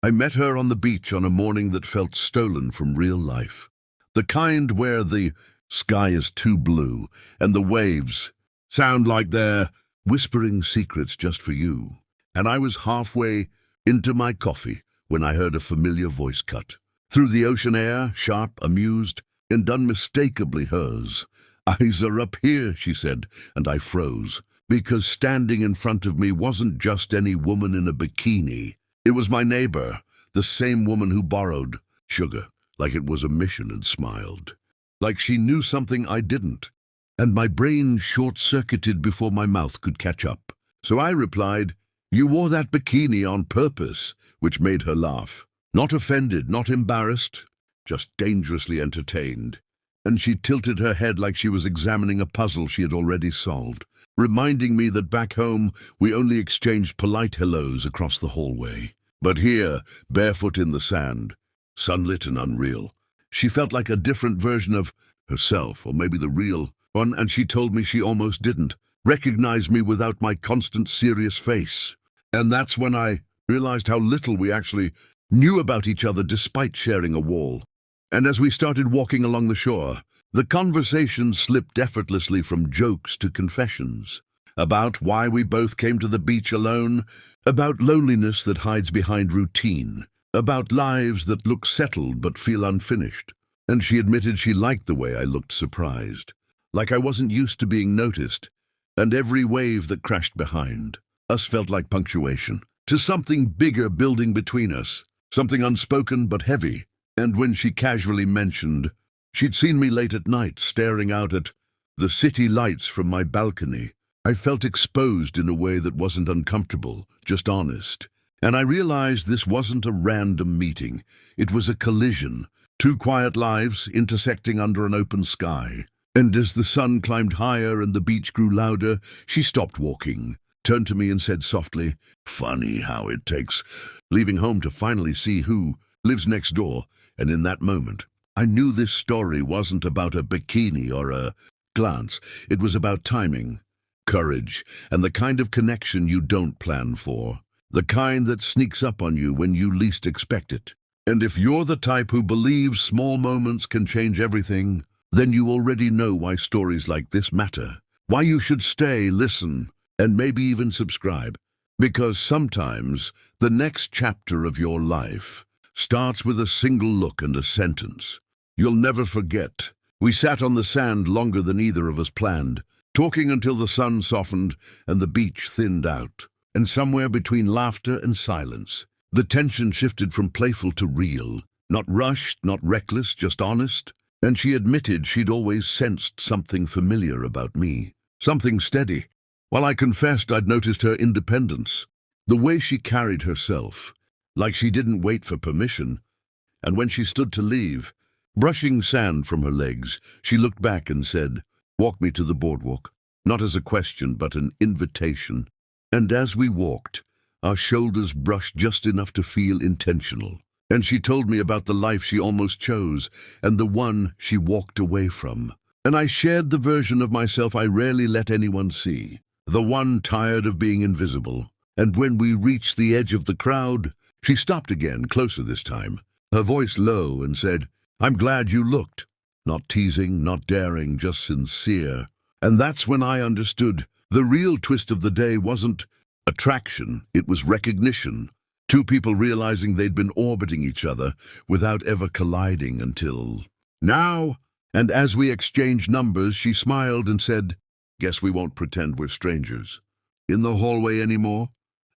I met her on the beach on a morning that felt stolen from real life. The kind where the sky is too blue and the waves sound like they're whispering secrets just for you. And I was halfway into my coffee when I heard a familiar voice cut through the ocean air, sharp, amused, and unmistakably hers. "Eyes are up here," she said, and I froze, because standing in front of me wasn't just any woman in a bikini. It was my neighbor, the same woman who borrowed sugar like it was a mission and smiled, like she knew something I didn't. And my brain short-circuited before my mouth could catch up. So I replied, "You wore that bikini on purpose," which made her laugh. Not offended, not embarrassed, just dangerously entertained. And she tilted her head like she was examining a puzzle she had already solved, reminding me that back home we only exchanged polite hellos across the hallway. But here, barefoot in the sand, sunlit and unreal, she felt like a different version of herself, or maybe the real one, and she told me she almost didn't recognize me without my constant serious face. And that's when I realized how little we actually knew about each other despite sharing a wall. And as we started walking along the shore, the conversation slipped effortlessly from jokes to confessions, about why we both came to the beach alone, about loneliness that hides behind routine, about lives that look settled but feel unfinished. And she admitted she liked the way I looked surprised, like I wasn't used to being noticed, and every wave that crashed behind us felt like punctuation to something bigger building between us, something unspoken but heavy. And when she casually mentioned she'd seen me late at night staring out at the city lights from my balcony, I felt exposed in a way that wasn't uncomfortable, just honest. And I realized this wasn't a random meeting. It was a collision, two quiet lives intersecting under an open sky. And as the sun climbed higher and the beach grew louder, she stopped walking, turned to me and said softly, "Funny how it takes leaving home to finally see who lives next door." And in that moment, I knew this story wasn't about a bikini or a glance. It was about timing, courage, and the kind of connection you don't plan for, the kind that sneaks up on you when you least expect it. And if you're the type who believes small moments can change everything, then you already know why stories like this matter, why you should stay, listen, and maybe even subscribe. Because sometimes the next chapter of your life starts with a single look and a sentence you'll never forget. We sat on the sand longer than either of us planned, talking until the sun softened and the beach thinned out. And somewhere between laughter and silence, the tension shifted from playful to real, not rushed, not reckless, just honest. And she admitted she'd always sensed something familiar about me, something steady. While I confessed I'd noticed her independence, the way she carried herself, like she didn't wait for permission. And when she stood to leave, brushing sand from her legs, she looked back and said, "Walk me to the boardwalk," not as a question, but an invitation. And as we walked, our shoulders brushed just enough to feel intentional. And she told me about the life she almost chose, and the one she walked away from. And I shared the version of myself I rarely let anyone see, the one tired of being invisible. And when we reached the edge of the crowd, she stopped again, closer this time, her voice low, and said, "I'm glad you looked." Not teasing, not daring, just sincere. And that's when I understood the real twist of the day wasn't attraction, it was recognition. Two people realizing they'd been orbiting each other without ever colliding until now. And as we exchanged numbers, she smiled and said, "Guess we won't pretend we're strangers in the hallway anymore."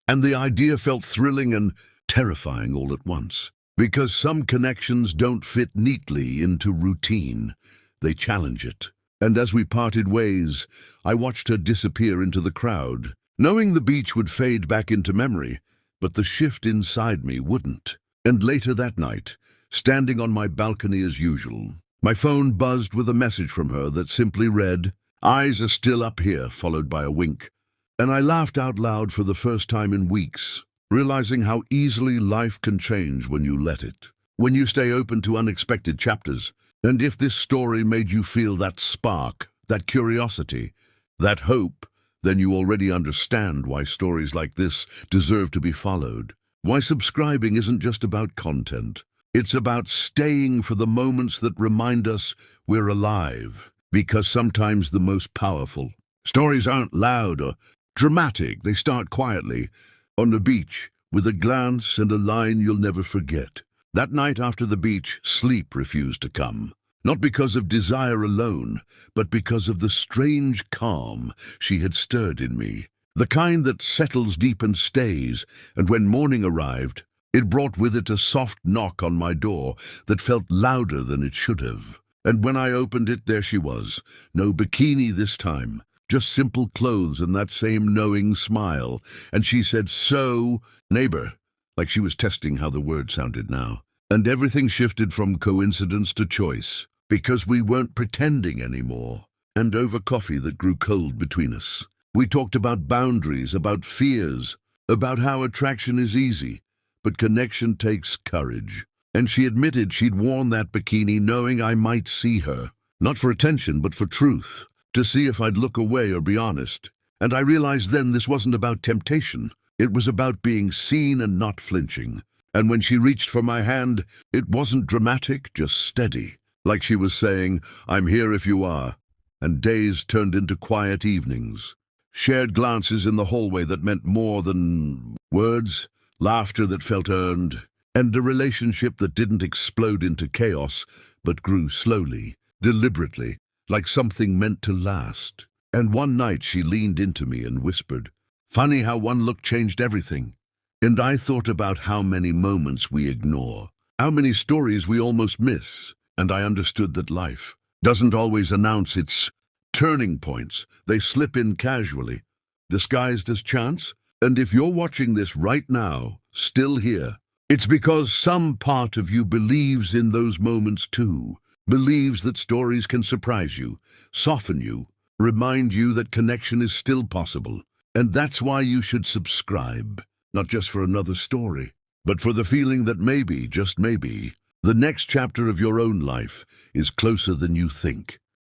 And the idea felt thrilling and terrifying all at once, because some connections don't fit neatly into routine. They challenge it. And as we parted ways, I watched her disappear into the crowd, knowing the beach would fade back into memory, but the shift inside me wouldn't. And later that night, standing on my balcony as usual, my phone buzzed with a message from her that simply read, "Eyes are still up here," followed by a wink. And I laughed out loud for the first time in weeks, realizing how easily life can change when you let it, when you stay open to unexpected chapters. And if this story made you feel that spark, that curiosity, that hope, then you already understand why stories like this deserve to be followed. Why subscribing isn't just about content. It's about staying for the moments that remind us we're alive. Because sometimes the most powerful stories aren't loud or dramatic. They start quietly, on the beach, with a glance and a line you'll never forget. That night after the beach, sleep refused to come. Not because of desire alone, but because of the strange calm she had stirred in me. The kind that settles deep and stays, and when morning arrived, it brought with it a soft knock on my door that felt louder than it should have. And when I opened it, there she was. No bikini this time, just simple clothes and that same knowing smile. And she said, "So, neighbor," like she was testing how the word sounded now. And everything shifted from coincidence to choice, because we weren't pretending anymore. And over coffee that grew cold between us, we talked about boundaries, about fears, about how attraction is easy, but connection takes courage. And she admitted she'd worn that bikini knowing I might see her. Not for attention, but for truth. To see if I'd look away or be honest. And I realized then this wasn't about temptation. It was about being seen and not flinching. And when she reached for my hand, it wasn't dramatic, just steady. Like she was saying, "I'm here if you are." And days turned into quiet evenings. Shared glances in the hallway that meant more than words. Laughter that felt earned, and a relationship that didn't explode into chaos, but grew slowly, deliberately, like something meant to last. And one night she leaned into me and whispered, "Funny how one look changed everything." And I thought about how many moments we ignore, how many stories we almost miss, and I understood that life doesn't always announce its turning points. They slip in casually, disguised as chance. And if you're watching this right now, still here, it's because some part of you believes in those moments too, believes that stories can surprise you, soften you, remind you that connection is still possible. And that's why you should subscribe, not just for another story, but for the feeling that maybe, just maybe, the next chapter of your own life is closer than you think.